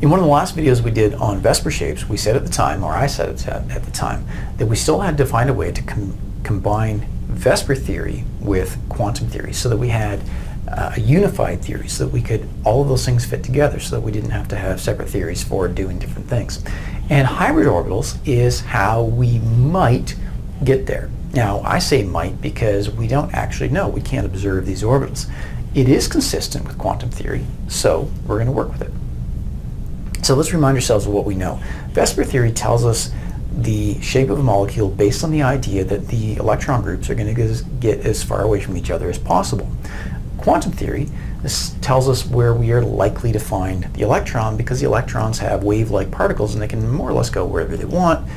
In one of the last videos we did on VSEPR shapes, we said at the time, or I said at the time, that we still had to find a way to combine VSEPR theory with quantum theory so that we had a unified theory, so that we could, all of those things fit together, so that we didn't have to have separate theories for doing different things. And hybrid orbitals is how we might get there. Now, I say might because we don't actually know. We can't observe these orbitals. It is consistent with quantum theory, so we're going to work with it. So let's remind ourselves of what we know. VSEPR theory tells us the shape of a molecule based on the idea that the electron groups are going to get as far away from each other as possible. Quantum theory, this tells us where we are likely to find the electron, because the electrons have wave-like particles and they can more or less go wherever they want,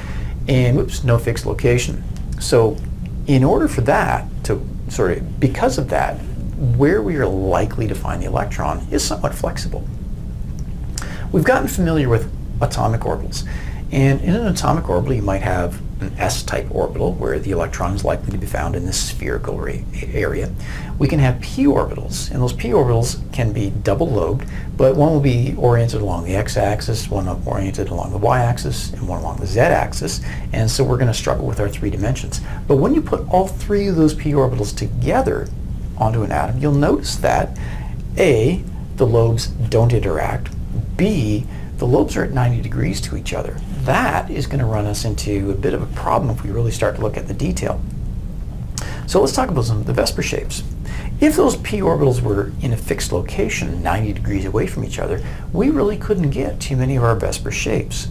and whoops, no fixed location. So in order for that to because of that, where we are likely to find the electron is somewhat flexible. We've gotten familiar with atomic orbitals, and in an atomic orbital you might have an S-type orbital where the electron is likely to be found in this spherical area. We can have p orbitals, and those p orbitals can be double-lobed, but one will be oriented along the x-axis, one oriented along the y-axis, and one along the z-axis, and so we're going to struggle with our 3 dimensions. But when you put all 3 of those p orbitals together onto an atom, you'll notice that A, the lobes don't interact, B, the lobes are at 90 degrees to each other. That is going to run us into a bit of a problem if we really start to look at the detail. So let's talk about some of the VSEPR shapes. If those p orbitals were in a fixed location, 90 degrees away from each other, we really couldn't get too many of our VSEPR shapes.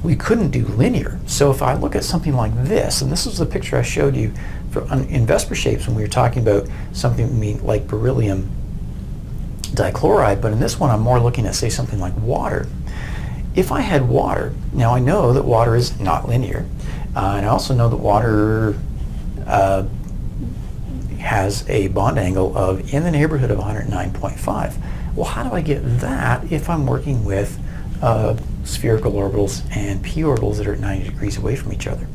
We couldn't do linear. So if I look at something like this, and this is the picture I showed you in VSEPR shapes when we were talking about something like beryllium dichloride, but in this one I'm more looking at, say, something like water. If I had water, now I know that water is not linear, and I also know that water has a bond angle of in the neighborhood of 109.5. Well, how do I get that if I'm working with spherical orbitals and p orbitals that are at 90 degrees away from each other?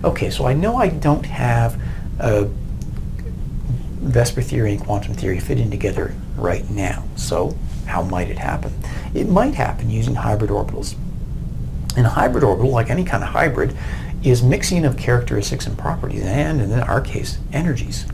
Okay, so I know I don't have VSEPR theory and quantum theory fitting together right now. So how might it happen? It might happen using hybrid orbitals. And a hybrid orbital, like any kind of hybrid, is mixing of characteristics and properties, and in our case, energies.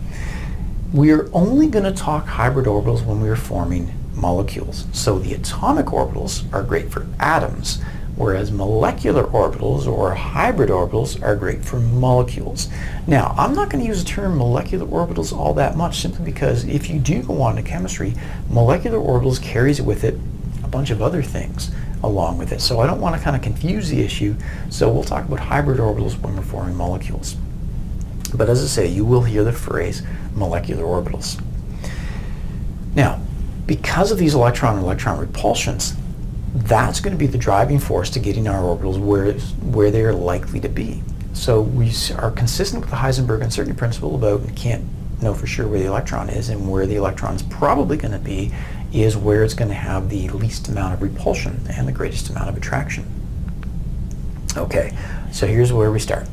We are only going to talk hybrid orbitals when we are forming molecules. So the atomic orbitals are great for atoms, whereas molecular orbitals or hybrid orbitals are great for molecules. Now, I'm not going to use the term molecular orbitals all that much, simply because if you do go on to chemistry, molecular orbitals carries with it a bunch of other things along with it. So I don't want to kind of confuse the issue, so we'll talk about hybrid orbitals when we're forming molecules. But as I say, you will hear the phrase molecular orbitals. Now, because of these electron-electron repulsions, that's going to be the driving force to getting our orbitals where they are likely to be. So we are consistent with the Heisenberg uncertainty principle about we can't know for sure where the electron is, and where the electron is probably going to be is where it's going to have the least amount of repulsion and the greatest amount of attraction. Okay, so here's where we start.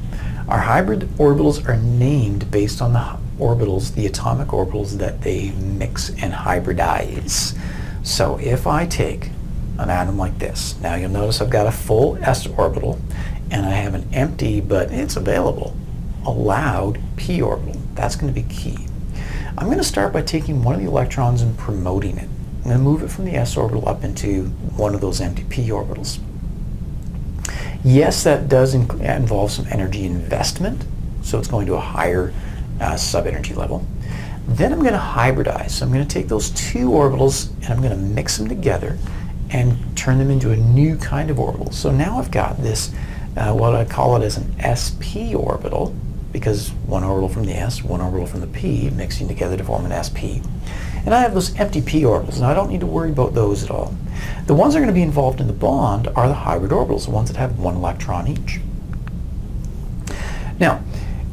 Our hybrid orbitals are named based on the orbitals, the atomic orbitals that they mix and hybridize. So if I take an atom like this, now you'll notice I've got a full s orbital and I have an empty, but it's available, allowed p orbital. That's going to be key. I'm going to start by taking one of the electrons and promoting it. I'm going to move it from the s orbital up into one of those empty p orbitals. Yes, that does involve some energy investment, so it's going to a higher sub-energy level. Then I'm going to hybridize. So I'm going to take those 2 orbitals and I'm going to mix them together and turn them into a new kind of orbital. So now I've got this, what I call it as an sp orbital, because one orbital from the s, one orbital from the p, mixing together to form an sp. And I have those empty p orbitals, and I don't need to worry about those at all. The ones that are going to be involved in the bond are the hybrid orbitals, the ones that have 1 electron each. Now,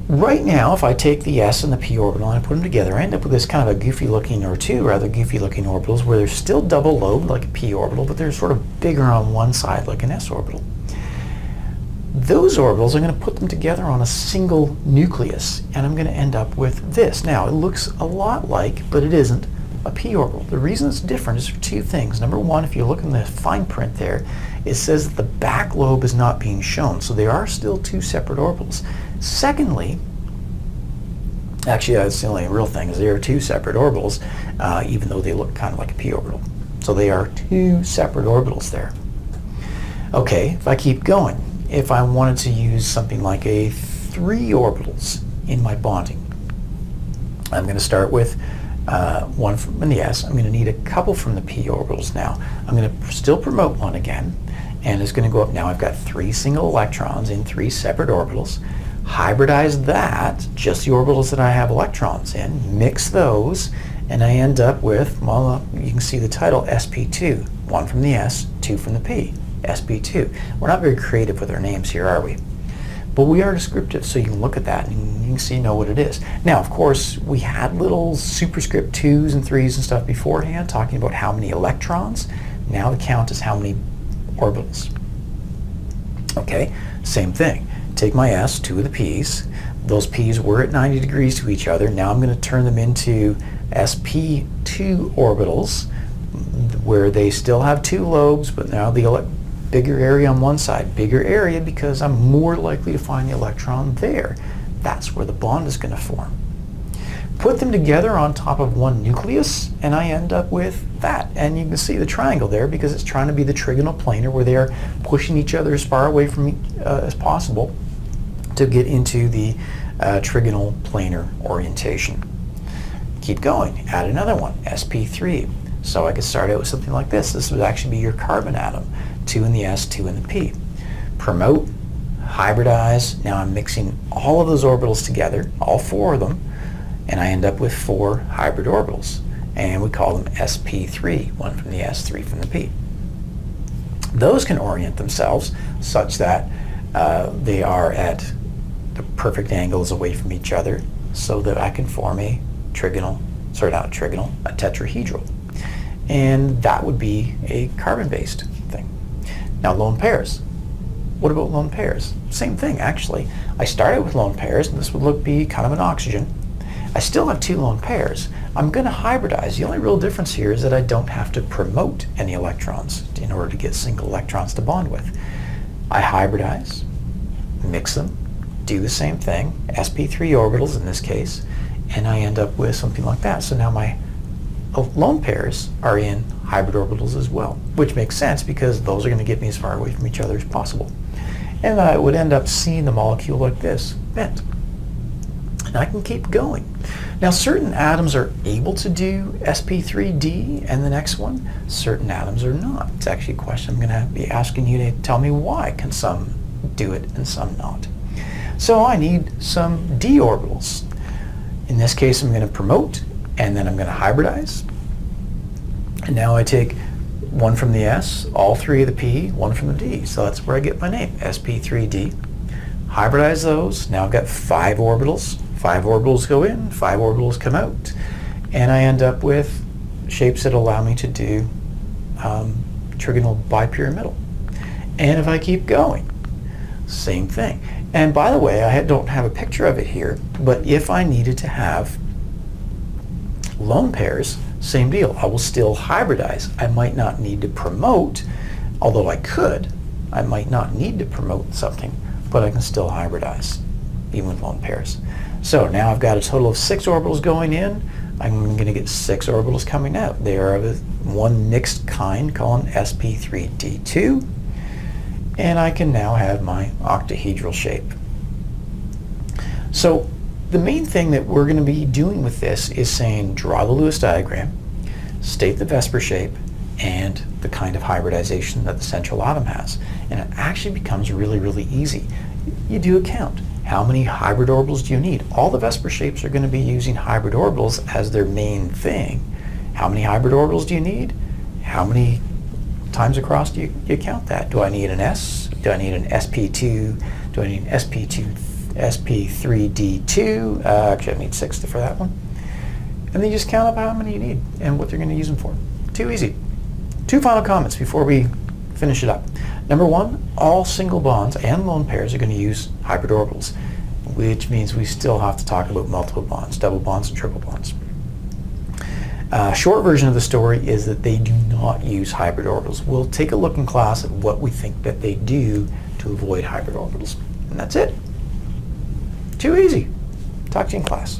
right now, if I take the s and the p orbital and I put them together, I end up with this kind of a goofy-looking, or 2 rather goofy-looking orbitals, where they're still double-lobed like a p orbital, but they're sort of bigger on one side like an s orbital. Those orbitals, I'm going to put them together on a single nucleus, and I'm going to end up with this. Now, it looks a lot like, but it isn't, a p orbital. The reason it's different is for two things. Number one, if you look in the fine print there, it says that the back lobe is not being shown, so there are still two separate orbitals. Secondly, actually that's the only real thing, is there are two separate orbitals, even though they look kind of like a p orbital. So they are two separate orbitals there. Okay, if I keep going, if I wanted to use something like a 3 orbitals in my bonding, I'm going to start with one from the s. I'm going to need a couple from the p orbitals now. I'm going to still promote one again, and it's going to go up. Now I've got 3 single electrons in 3 separate orbitals. Hybridize that, just the orbitals that I have electrons in, mix those, and I end up with, well, you can see the title, sp2. 1 from the s, 2 from the p. sp2. We're not very creative with our names here, are we? But we are descriptive, so you can look at that and you can see, know what it is. Now, of course, we had little superscript 2s and 3s and stuff beforehand, talking about how many electrons. Now the count is how many orbitals. Okay, same thing. Take my s, 2 of the p's. Those p's were at 90 degrees to each other. Now I'm going to turn them into sp2 orbitals, where they still have 2 lobes, but now the bigger area on one side. Bigger area because I'm more likely to find the electron there. That's where the bond is going to form. Put them together on top of one nucleus, and I end up with that. And you can see the triangle there because it's trying to be the trigonal planar, where they're pushing each other as far away from as possible to get into the trigonal planar orientation. Keep going. Add another one, sp3. So I could start out with something like this. This would actually be your carbon atom. 2 in the s, 2 in the p. Promote, hybridize. Now I'm mixing all of those orbitals together, all 4 of them, and I end up with 4 hybrid orbitals. And we call them sp3, 1 from the s, 3 from the p. Those can orient themselves such that they are at the perfect angles away from each other, so that I can form a trigonal, sorry, not a trigonal, a tetrahedral. And that would be a carbon-based thing. Now, lone pairs. What about lone pairs? Same thing, actually. I started with lone pairs, and this would be kind of an oxygen. I still have 2 lone pairs. I'm going to hybridize. The only real difference here is that I don't have to promote any electrons in order to get single electrons to bond with. I hybridize, mix them, do the same thing, sp3 orbitals in this case, and I end up with something like that. So now my lone pairs are in hybrid orbitals as well, which makes sense because those are going to get me as far away from each other as possible. And I would end up seeing the molecule like this, bent. And I can keep going. Now, certain atoms are able to do sp3d and the next one. Certain atoms are not. It's actually a question I'm going to be asking you to tell me why can some do it and some not. So I need some d orbitals. In this case, I'm going to promote, and then I'm going to hybridize. And now I take 1 from the s, all 3 of the p, 1 from the d. So that's where I get my name, sp3d. Hybridize those. Now I've got 5 orbitals. 5 orbitals go in, 5 orbitals come out. And I end up with shapes that allow me to do trigonal bipyramidal. And if I keep going, same thing. And by the way, I don't have a picture of it here, but if I needed to have lone pairs, same deal. I will still hybridize. I might not need to promote, although I could. I might not need to promote something, but I can still hybridize, even with lone pairs. So now I've got a total of 6 orbitals going in. I'm going to get 6 orbitals coming out. They are of one mixed kind called sp3d2. And I can now have my octahedral shape. So the main thing that we're going to be doing with this is saying draw the Lewis diagram, state the VSEPR shape, and the kind of hybridization that the central atom has. And it actually becomes really, really easy. You do a count. How many hybrid orbitals do you need? All the VSEPR shapes are going to be using hybrid orbitals as their main thing. How many hybrid orbitals do you need? How many times across do you count that? Do I need an S? Do I need an sp2? Do I need an sp3d2? Actually, I need 6 for that one. And then you just count up how many you need and what they're going to use them for. Too easy. 2 final comments before we finish it up. Number 1, all single bonds and lone pairs are going to use hybrid orbitals, which means we still have to talk about multiple bonds, double bonds and triple bonds. Short version of the story is that they do not use hybrid orbitals. We'll take a look in class at what we think that they do to avoid hybrid orbitals. And that's it. Too easy. Talk to you in class.